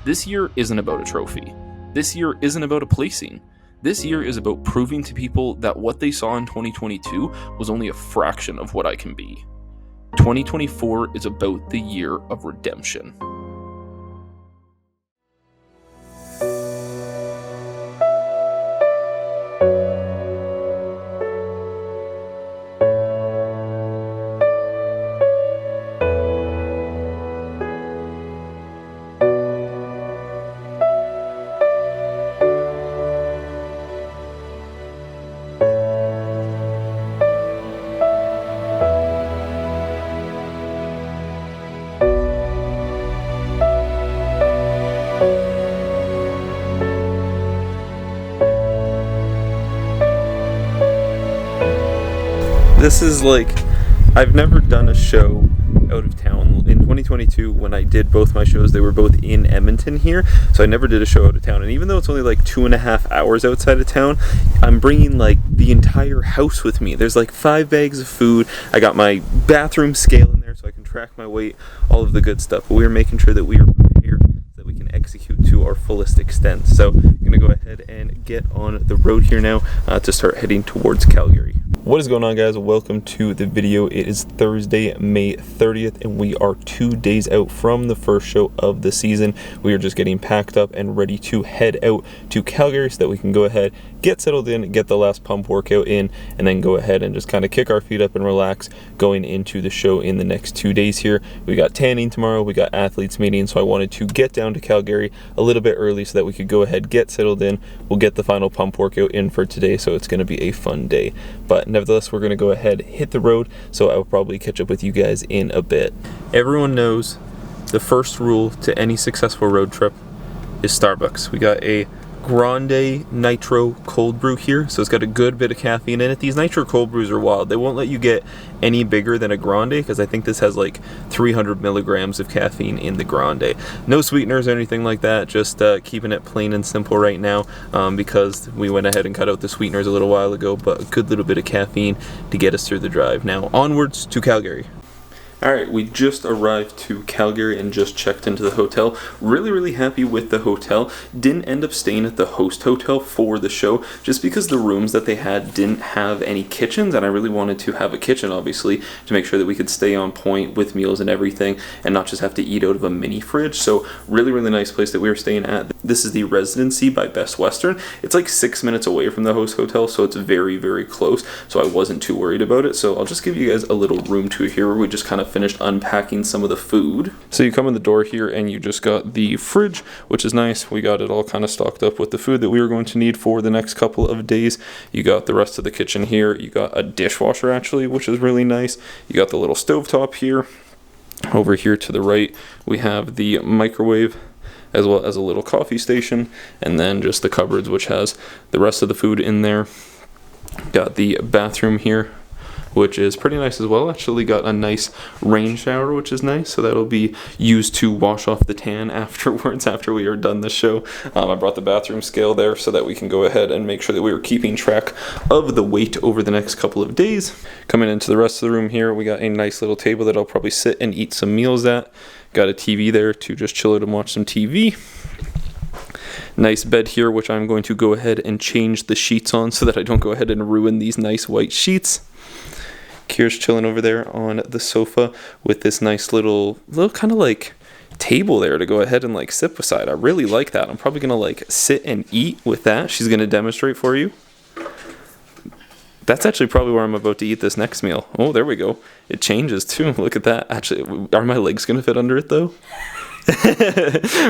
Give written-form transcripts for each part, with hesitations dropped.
This year isn't about a trophy. This year isn't about a placing. This year is about proving to people that what they saw in 2022 was only a fraction of what I can be. 2024 is about the year of redemption. This is like, I've never done a show out of town. In 2022, when I did both my shows, they were both in Edmonton here, so I never did a show out of town. And even though it's only like 2.5 hours outside of town, I'm bringing like the entire house with me. There's like 5 bags of food. I got my bathroom scale in there so I can track my weight, all of the good stuff. But we're making sure that we are prepared so that we can execute to our fullest extent. So I'm going to go ahead and get on the road here now to start heading towards Calgary. What is going on, guys? Welcome to the video. It is Thursday, May 30th, and we are 2 days out from the first show of the season. We are just getting packed up and ready to head out to Calgary so that we can go ahead, get settled in, get the last pump workout in, and then go ahead and just kind of kick our feet up and relax going into the show in the next 2 days here. We got tanning tomorrow, we got athletes meeting, so I wanted to get down to Calgary a little bit early so that we could go ahead, get settled in. We'll get the final pump workout in for today, so it's going to be a fun day. But nevertheless, we're going to go ahead, hit the road, so I will probably catch up with you guys in a bit. Everyone knows the first rule to any successful road trip is Starbucks. We got a Grande Nitro cold brew here, so it's got a good bit of caffeine in it. These Nitro cold brews are wild. They won't let you get any bigger than a Grande because I think this has like 300 milligrams of caffeine in the Grande. No sweeteners or anything like that, just keeping it plain and simple right now because we went ahead and cut out the sweeteners a little while ago, but a good little bit of caffeine to get us through the drive. Now onwards to Calgary. Alright, we just arrived to Calgary and just checked into the hotel. Really happy with the hotel. Didn't end up staying at the host hotel for the show just because the rooms that they had didn't have any kitchens, and I really wanted to have a kitchen, obviously, to make sure that we could stay on point with meals and everything and not just have to eat out of a mini fridge. So really nice place that we were staying at. This is the Residency by Best Western. It's like 6 minutes away from the host hotel, so it's very close, so I wasn't too worried about it. So I'll just give you guys a little room tour here where we just kind of finished unpacking some of the food. So you come in the door here and you just got the fridge, which is nice. We got it all kind of stocked up with the food that we were going to need for the next couple of days. You got the rest of the kitchen here. You got a dishwasher actually, which is really nice. You got the little stovetop here. Over here to the right, we have the microwave, as well as a little coffee station, and then just the cupboards, which has the rest of the food in there. Got the bathroom here, which is pretty nice as well. Actually got a nice rain shower, which is nice, so that'll be used to wash off the tan afterwards after we are done the show. I brought the bathroom scale there so that we can go ahead and make sure that we are keeping track of the weight over the next couple of days. Coming into the rest of the room here, we got a nice little table that I'll probably sit and eat some meals at. Got a TV there to just chill out and watch some TV. Nice bed here, which I'm going to go ahead and change the sheets on so that I don't go ahead and ruin these nice white sheets. Kira's chilling over there on the sofa with this nice little kind of like table there to go ahead and like sit beside. I really like that. I'm probably gonna like sit and eat with that. She's gonna demonstrate for you. That's actually probably where I'm about to eat this next meal. Oh, there we go. It changes too. Look at that. Actually, are my legs gonna fit under it though?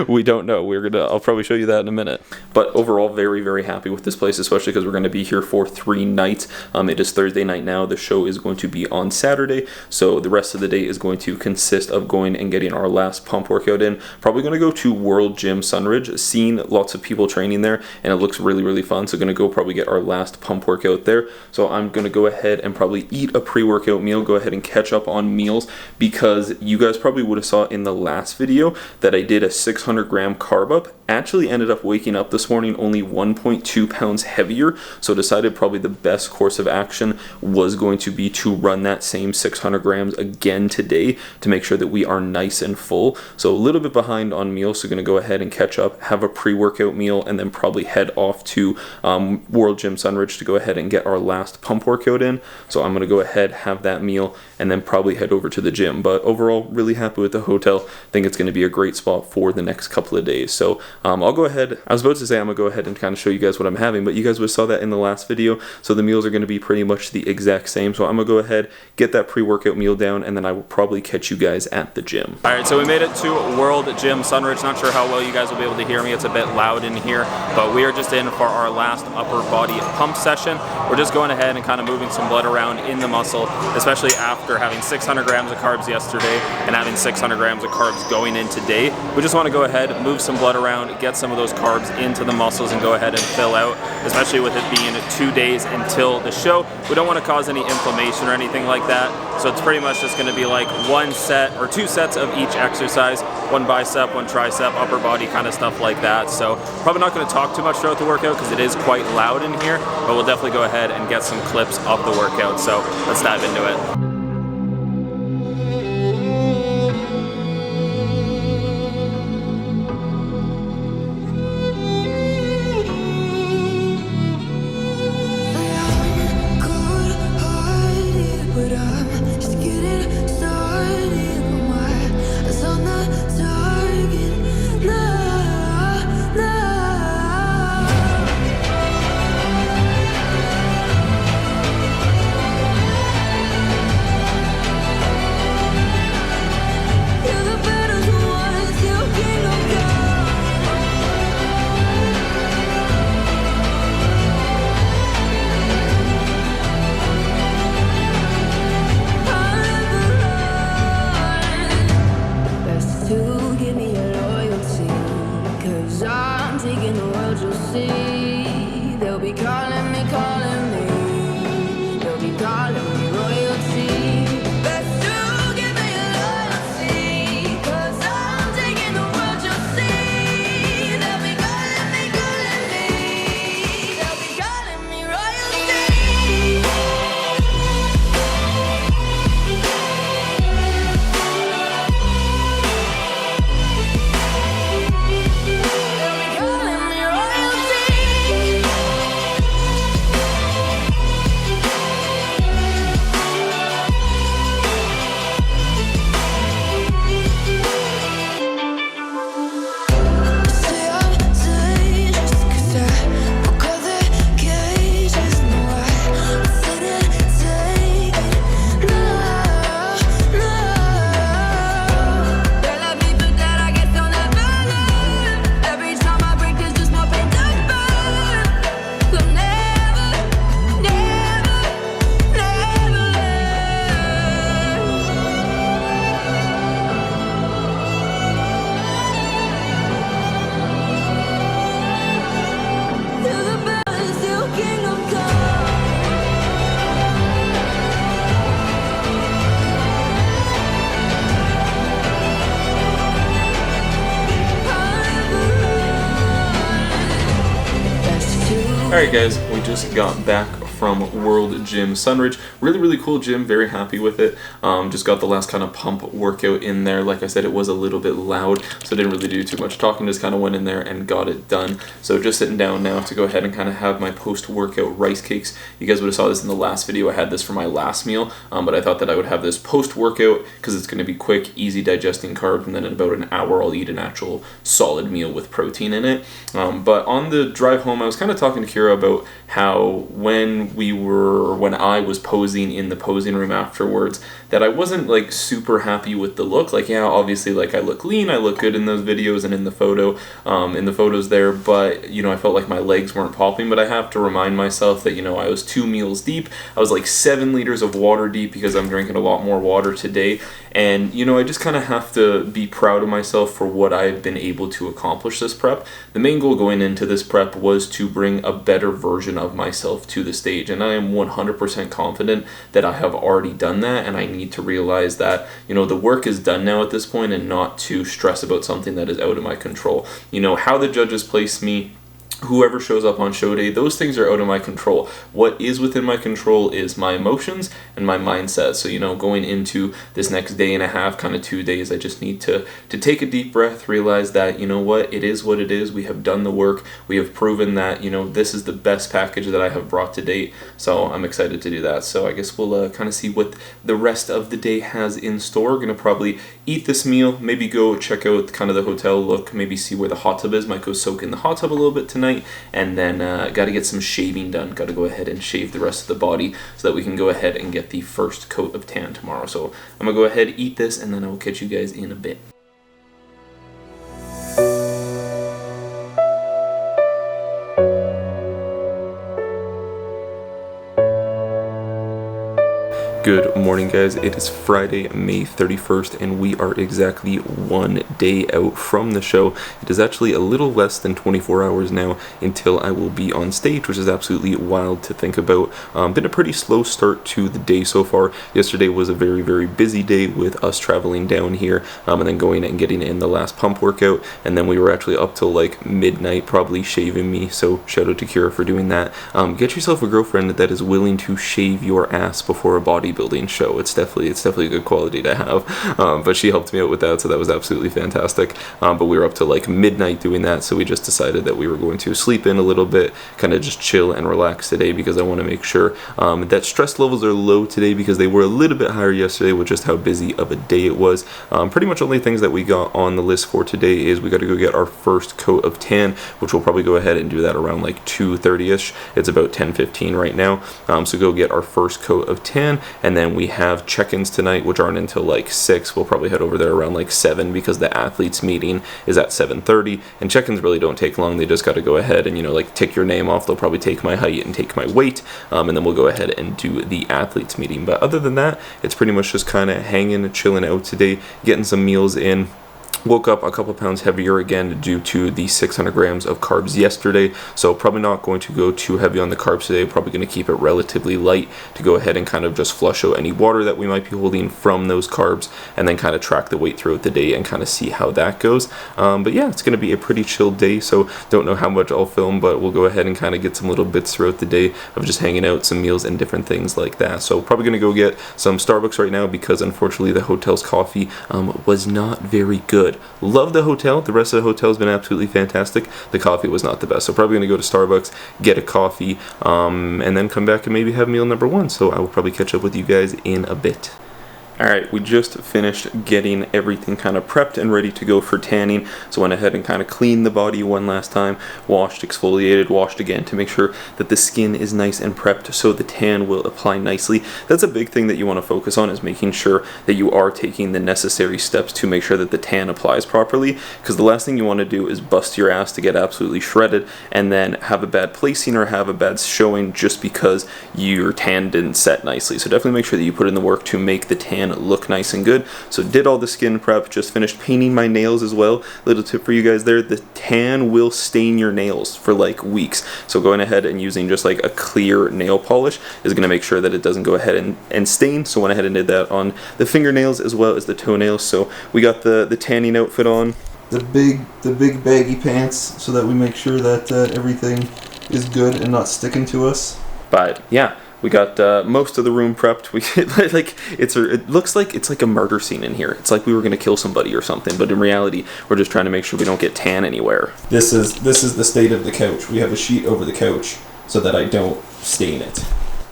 We don't know. I'll probably show you that in a minute. But overall, very happy with this place, especially because we're going to be here for 3 nights. It is Thursday night now. The show is going to be on Saturday, so the rest of the day is going to consist of going and getting our last pump workout in. Probably going to go to World Gym Sunridge. Seen lots of people training there, and it looks really fun. So going to go probably get our last pump workout there. So I'm going to go ahead and probably eat a pre-workout meal, go ahead and catch up on meals, because you guys probably would have saw in the last video that I did a 600 gram carb up Actually ended up waking up this morning only 1.2 pounds heavier, so decided probably the best course of action was going to be to run that same 600 grams again today to make sure that we are nice and full. So a little bit behind on meals, so going to go ahead and catch up, have a pre-workout meal, and then probably head off to World Gym Sunridge to go ahead and get our last pump workout in. So I'm going to go ahead, have that meal, and then probably head over to the gym. But overall, really happy with the hotel. Think it's going to be a great spot for the next couple of days. So I'll go ahead. I was about to say I'm going to go ahead and kind of show you guys what I'm having, but you guys would have saw that in the last video. So the meals are going to be pretty much the exact same. So I'm going to go ahead, get that pre-workout meal down, and then I will probably catch you guys at the gym. All right, so we made it to World Gym Sunridge. Not sure how well you guys will be able to hear me. It's a bit loud in here, but we are just in for our last upper body pump session. We're just going ahead and kind of moving some blood around in the muscle, especially after having 600 grams of carbs yesterday and having 600 grams of carbs going in today. We just want to go ahead, move some blood around, get some of those carbs into the muscles and go ahead and fill out, especially with it being 2 days until the show. We don't want to cause any inflammation or anything like that. So it's pretty much just going to be like 1 set or 2 sets of each exercise, 1 bicep, 1 tricep, upper body kind of stuff like that. So probably not going to talk too much throughout the workout because it is quite loud in here, but we'll definitely go ahead and get some clips of the workout. So let's dive into it. Alright guys, we just got back from World Gym Sunridge. Really cool gym, very happy with it. Just got the last kind of pump workout in there. Like I said, it was a little bit loud, so didn't really do too much talking, just kind of went in there and got it done. So just sitting down now to go ahead and kind of have my post-workout rice cakes. You guys would have saw this in the last video. I had this for my last meal, but I thought that I would have this post-workout because it's going to be quick, easy digesting carbs, and then in about an hour I'll eat an actual solid meal with protein in it. But on the drive home, I was kind of talking to Kira about how when I was posing in the posing room afterwards, that I wasn't like super happy with the look. Like, yeah, obviously, like I look lean, I look good in those videos and in the photos there, but you know, I felt like my legs weren't popping. But I have to remind myself that, you know, I was 2 meals deep. I was like 7 liters of water deep because I'm drinking a lot more water today. And, you know, I just kind of have to be proud of myself for what I've been able to accomplish this prep. The main goal going into this prep was to bring a better version of myself to the stage. stage, and I am 100% confident that I have already done that, and I need to realize that, you know, the work is done now at this point, and not to stress about something that is out of my control. You know, how the judges place me, whoever shows up on show day, those things are out of my control. What is within my control is my emotions and my mindset. So, you know, going into this next day and a half, kind of 2 days, I just need to take a deep breath, realize that, you know what it is. We have done the work. We have proven that, you know, this is the best package that I have brought to date. So I'm excited to do that. So I guess we'll kind of see what the rest of the day has in store. We're going to probably eat this meal, maybe go check out kind of the hotel look, maybe see where the hot tub is. Might go soak in the hot tub a little bit tonight. And then got to get some shaving done. Got to go ahead and shave the rest of the body so that we can go ahead and get the first coat of tan tomorrow. So I'm going to go ahead, eat this, and then I will catch you guys in a bit. Good morning, guys. It is Friday, May 31st, and we are exactly 1 day out from the show. It is actually a little less than 24 hours now until I will be on stage, which is absolutely wild to think about. Been a pretty slow start to the day so far. Yesterday was a very, very busy day with us traveling down here, and then going and getting in the last pump workout, and then we were actually up till like midnight, probably shaving me, so shout out to Kira for doing that. Get yourself a girlfriend that is willing to shave your ass before a bodybuilding show. It's definitely a good quality to have. But she helped me out with that, so that was absolutely fantastic. But we were up to like midnight doing that, so we just decided that we were going to sleep in a little bit, kind of just chill and relax today, because I want to make sure that stress levels are low today, because they were a little bit higher yesterday with just how busy of a day it was. Pretty much only things that we got on the list for today is we got to go get our first coat of tan, which we'll probably go ahead and do that around like 2:30ish. It's about 10:15 right now. So go get our first coat of tan, and then we have check-ins tonight, which aren't until like 6. We'll probably head over there around like 7, because the athletes meeting is at 7:30, and check-ins really don't take long. They just got to go ahead and, you know, like tick your name off. They'll probably take my height and take my weight, and then we'll go ahead and do the athletes meeting. But other than that, it's pretty much just kind of hanging, chilling out today, getting some meals in. Woke up a couple pounds heavier again due to the 600 grams of carbs yesterday, so probably not going to go too heavy on the carbs today. Probably going to keep it relatively light to go ahead and kind of just flush out any water that we might be holding from those carbs, and then kind of track the weight throughout the day and kind of see how that goes. But yeah, it's going to be a pretty chill day, so don't know how much I'll film, but we'll go ahead and kind of get some little bits throughout the day of just hanging out, some meals and different things like that. So probably going to go get some Starbucks right now, because unfortunately the hotel's coffee was not very good. Love the hotel. The rest of the hotel has been absolutely fantastic. The coffee was not the best. So probably going to go to Starbucks, get a coffee, and then come back and maybe have meal number 1. So I will probably catch up with you guys in a bit. Alright, we just finished getting everything kind of prepped and ready to go for tanning, so went ahead and kind of cleaned the body one last time, washed, exfoliated, washed again to make sure that the skin is nice and prepped so the tan will apply nicely. That's a big thing that you want to focus on, is making sure that you are taking the necessary steps to make sure that the tan applies properly, because the last thing you want to do is bust your ass to get absolutely shredded and then have a bad placing or have a bad showing just because your tan didn't set nicely. So definitely make sure that you put in the work to make the tan look nice and good. So did all the skin prep, just finished painting my nails as well. Little tip for you guys there, the tan will stain your nails for like weeks. So going ahead and using just like a clear nail polish is going to make sure that it doesn't go ahead and stain. So went ahead and did that on the fingernails as well as the toenails. So we got the tanning outfit on. The big baggy pants, so that we make sure that everything is good and not sticking to us. But yeah, we got most of the room prepped. It looks like it's like a murder scene in here. It's like we were gonna kill somebody or something, but in reality, we're just trying to make sure we don't get tan anywhere. This is the state of the couch. We have a sheet over the couch so that I don't stain it.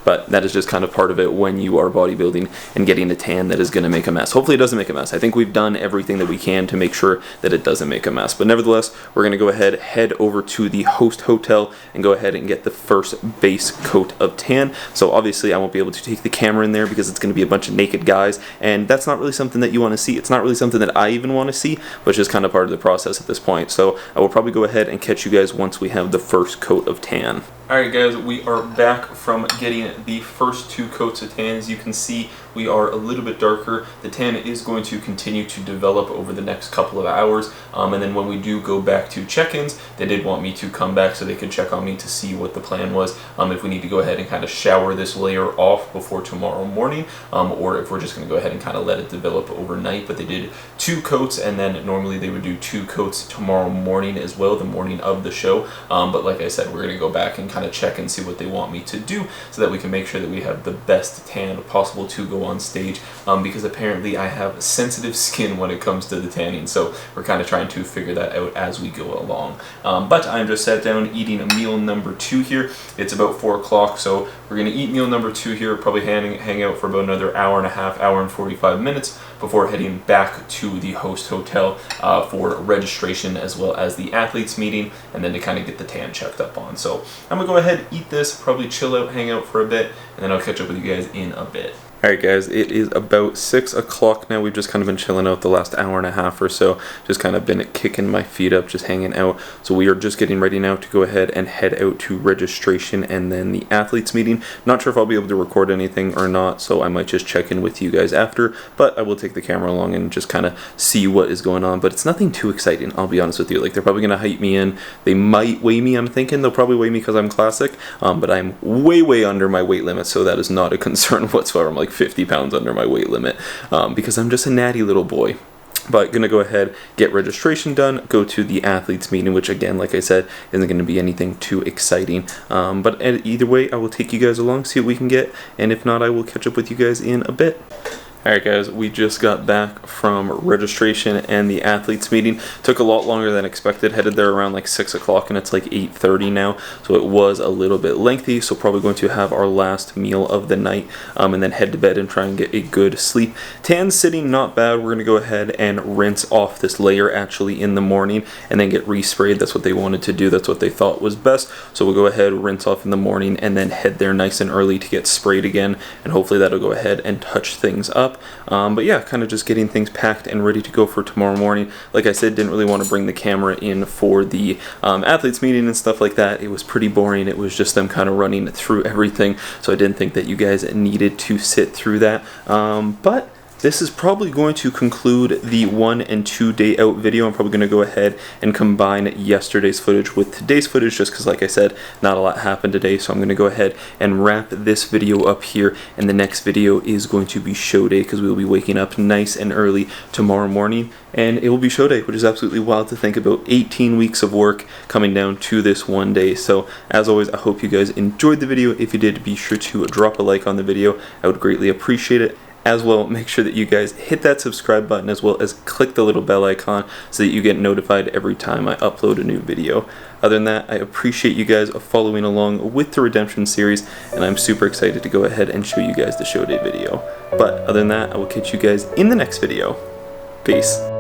But that is just kind of part of it when you are bodybuilding and getting a tan that is going to make a mess. Hopefully it doesn't make a mess. I think we've done everything that we can to make sure that it doesn't make a mess. But nevertheless, we're going to go ahead, head over to the host hotel and go ahead and get the first base coat of tan. So obviously I won't be able to take the camera in there because it's going to be a bunch of naked guys, and that's not really something that you want to see. It's not really something that I even want to see, but it's just kind of part of the process at this point. So I will probably go ahead and catch you guys once we have the first coat of tan. Alright guys, we are back from getting the first 2 coats of tan. As you can see, we we are a little bit darker. The tan is going to continue to develop over the next couple of hours, and then when we do go back to check-ins, they did want me to come back so they could check on me to see what the plan was, if we need to go ahead and kind of shower this layer off before tomorrow morning, or if we're just going to go ahead and kind of let it develop overnight. But they did 2 coats, and then normally they would do 2 coats tomorrow morning as well, the morning of the show. But like I said, we're going to go back and kind of check and see what they want me to do so that we can make sure that we have the best tan possible to go on stage, because apparently I have sensitive skin when it comes to the tanning, so we're kind of trying to figure that out as we go along. But I'm just sat down eating meal number 2 here. It's about 4 o'clock, so we're going to eat meal number 2 here, probably hang out for about another hour and a half, hour and 45 minutes before heading back to the host hotel for registration as well as the athletes meeting, and then to kind of get the tan checked up on. So I'm gonna go ahead, eat this, probably chill out, hang out for a bit, and then I'll catch up with you guys in a bit. Alright guys, it is about 6 o'clock now. We've just kind of been chilling out the last hour and a half or so. Just kind of been kicking my feet up, just hanging out. So we are just getting ready now to go ahead and head out to registration and then the athletes meeting. Not sure if I'll be able to record anything or not, so I might just check in with you guys after. But I will take the camera along and just kind of see what is going on. But it's nothing too exciting, I'll be honest with you. Like, they're probably going to hype me in. They might weigh me, I'm thinking. They'll probably weigh me because I'm classic. But I'm way under my weight limit, so that is not a concern whatsoever. I'm like 50 pounds under my weight limit, because I'm just a natty little boy. But gonna go ahead, get registration done, go to the athletes meeting, which again, like I said, isn't gonna be anything too exciting. But either way, I will take you guys along, see what we can get, and if not, I will catch up with you guys in a bit. Alright guys, we just got back from registration and the athletes meeting. Took a lot longer than expected, headed there around like 6 o'clock and it's like 8:30 now, so it was a little bit lengthy. So probably going to have our last meal of the night, and then head to bed and try and get a good sleep. Tan sitting, not bad. We're going to go ahead and rinse off this layer actually in the morning and then get resprayed. That's what they wanted to do, that's what they thought was best. So we'll go ahead, rinse off in the morning, and then head there nice and early to get sprayed again, and hopefully that'll go ahead and touch things up. But yeah, kind of just getting things packed and ready to go for tomorrow morning. Like I said, didn't really want to bring the camera in for the athletes meeting and stuff like that. It was pretty boring. It was just them kind of running through everything, so I didn't think that you guys needed to sit through that. But this is probably going to conclude the 1 and 2 day out video. I'm probably going to go ahead and combine yesterday's footage with today's footage, just because, like I said, not a lot happened today. So I'm going to go ahead and wrap this video up here, and the next video is going to be show day, because we will be waking up nice and early tomorrow morning, and it will be show day, which is absolutely wild to think about. 18 weeks of work coming down to this one day. So as always, I hope you guys enjoyed the video. If you did, be sure to drop a like on the video. I would greatly appreciate it. As well, make sure that you guys hit that subscribe button, as well as click the little bell icon so that you get notified every time I upload a new video. Other than that, I appreciate you guys following along with the Redemption series, and I'm super excited to go ahead and show you guys the show day video. But other than that, I will catch you guys in the next video. Peace.